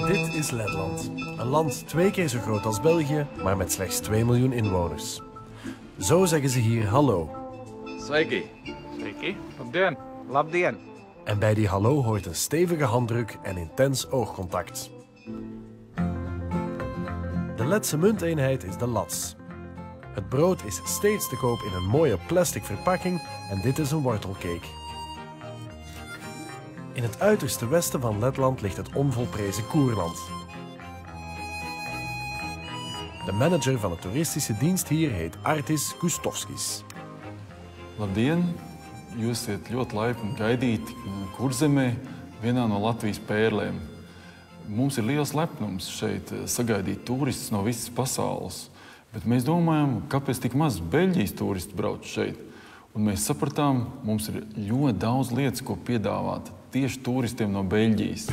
Dit is Letland. Een land 2 keer zo groot als België, maar met slechts 2 miljoen inwoners. Zo zeggen ze hier hallo. Sveiki. Sveiki. Labdien. Labdien. En bij die hallo hoort een stevige handdruk en intens oogcontact. De Letse munteenheid is de lats. Het brood is steeds te koop in een mooie plastic verpakking en dit is een wortelcake. In het uiterste westen van Letland ligt het onvolprezen Koerland. De manager van de toeristische dienst hier heet Artis Kustovskis. Labdien! Jūs esat ļoti laipni gaidīti Kurzemē, vienā no Latvijas pērlēm. Mums ir liels lepnums šeit sagaidīt turistus no visas pasaules, bet mēs domājam, kāpēc tik maz Beļģijas turistu brauc šeit. Un mēs sapratām, mums ir ļoti daudz lietas, ko piedāvāt tieši turistiem no Beļģijas.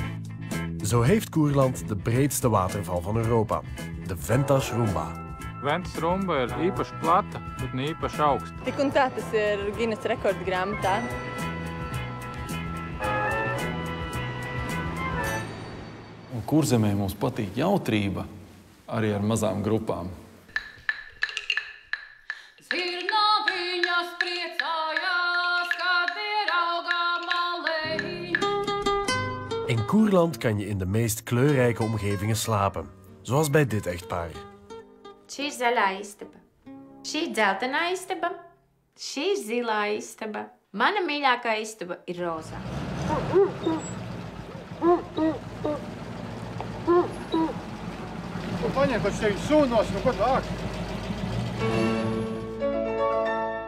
Zo heeft Koerland de breedste waterval van Europa, de Ventas Rumba. Ventas Rumba ir īpaši plata, bet ne īpaši augsta. Tik un tā tas ir Guinness rekordu grāmatā. Un Kurzemē mums patīk jautrība, arī ar mazām grupām. In Koerland kan je in de meest kleurrijke omgevingen slapen, zoals bij dit echtpaar. Šī ir zaļā istaba, šī ir dzeltenā istaba, šī ir zilā istaba. Mana mīļākā istaba ir rozā.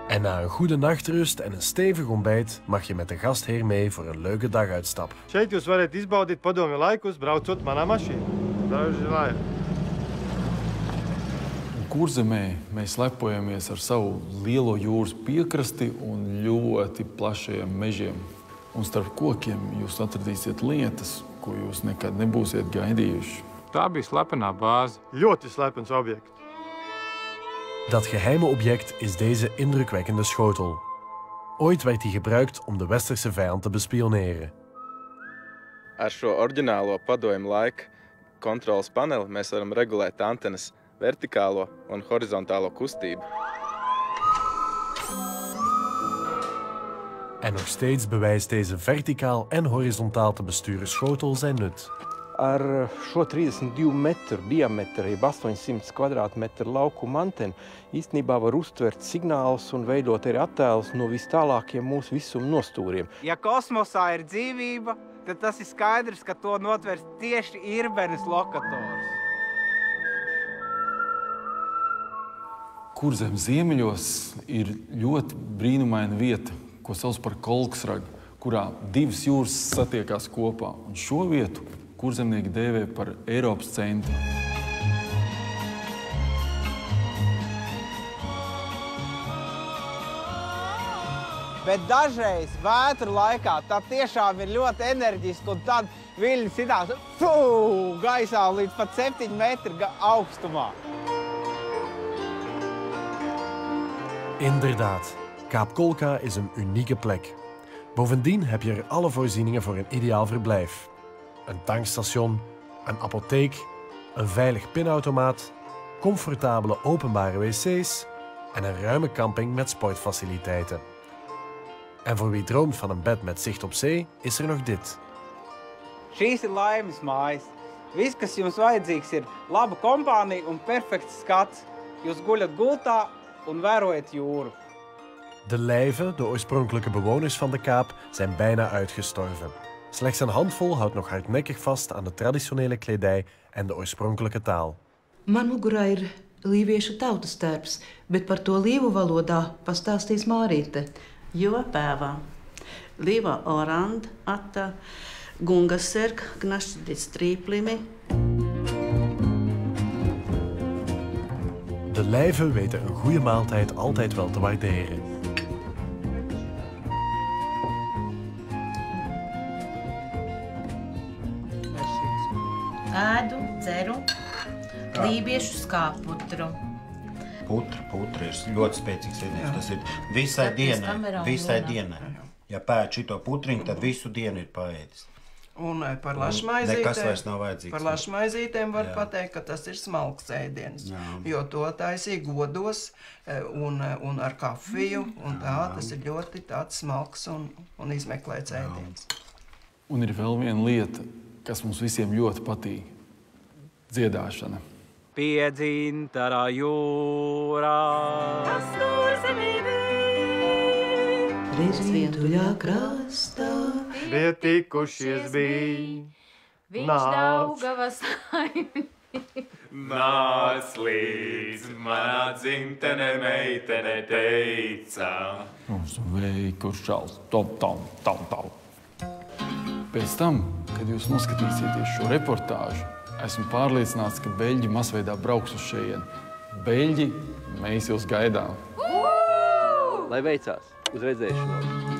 En na een goede nachtrust en een stevig ontbijt mag je met de gastheer mee voor een leuke daguitstap. Šeit jūs varat izbaudīt padomju laikus, braucot manā mašīnā. Daži Kurzemē mēs lepojamies ar savu lielo jūras piekrasti un ļoti plašajiem mežiem. Un starp kokiem jūs atradīsiet lietas, ko jūs nekad nebūsiet gaidījuši. Tā bija slepenā bāze. Ļoti slepens objekt. Dat geheime object is deze indrukwekkende schotel. Ooit werd die gebruikt om de westerse vijand te bespioneren. Ar šo oriģinālo padomju laika kontroles paneli mēs varam regulēt antenas vertikālo un horizontālo kustību. En nog steeds bewijst deze verticaal en horizontaal te besturen schotel zijn nut. Ar šo 32 metru diametru, jeb 800 kvadrātmetru laukuma antenu, īstenībā var uztvert signālus un veidot arī attēlus no vis tālākiem mūsu visuma nostūriem. Ja kosmosā ir dzīvība, tad tas ir skaidrs, ka to notvers tieši Irbenes lokators. Kurzemes ziemeļos ir ļoti brīnumaina vieta, ko sauc par Kolksragu, kurā divas jūras satiekās kopā. Un šo vietu kurzemnieki dēvē par Eiropas centru. Bet dažreiz vētru laikā tā tiešām ir ļoti enerģiska un tad viļņi sitās gaisā līdz pat 7 metru augstumā. Inderdaad, Kaap Kolka is een unieke plek. Bovendien heb je er alle voorzieningen voor een ideaal verblijf. Een tankstation, een apotheek, een veilig pinautomaat, comfortabele openbare wc's en een ruime camping met sportfaciliteiten. En voor wie droomt van een bed met zicht op zee, is er nog dit. Šīs ir laimes mājas. Viss, kas jums vajadzīgs, ir laba kompānija un perfekts skats. Jūs guļat gultā en vērojat jūru. De Lijven, de oorspronkelijke bewoners van de Kaap, zijn bijna uitgestorven. Slechts een handvol houdt nog hardnekkig vast aan de traditionele kledij en de oorspronkelijke taal. Man mugurā ir līviešu tautas tērps, bet par to līvu valodā pastāstīs Mārīte. Jopäivä. Liva orand, atta gungaserk, gnashdit striplimi. De Lijven weten een goede maaltijd altijd wel te waarderen. Ēdu, dzeru, lībiešu skāputru. Putra ir ļoti spēcīgs ēdiens. Tas ir visai dienai. Ja pēd šito putriņu, tad visu dienu ir paēdis. Un par lašmaizītēm, nekas vairs nav vajadzīgs. Par lašmaizītēm var pateikt, ka tas ir smalks ēdiens, jo to taisīja godos un ar kafiju, un tā tas ir ļoti tāds smalks un izmeklēts ēdiens. Un ir vēl viena lieta, kas mums visiem ļoti patīk – dziedāšana. Piedzintarā jūrā. Kas tur zemī bija? Reiz vientuļā krastā. Bija tikušies bija. Viņš Daugavas saimnieks. Nāc līdz, manā dzimtenē meitene teica. Mums vei, kurš čals, tom. Pēc tam, kad jūs noskatīsieties šo reportāžu, esmu pārliecināts, ka beļģi masveidā brauks uz šejieni. Beļģi, mēs jūs gaidām. Lai veicās! Uz redzēšanos!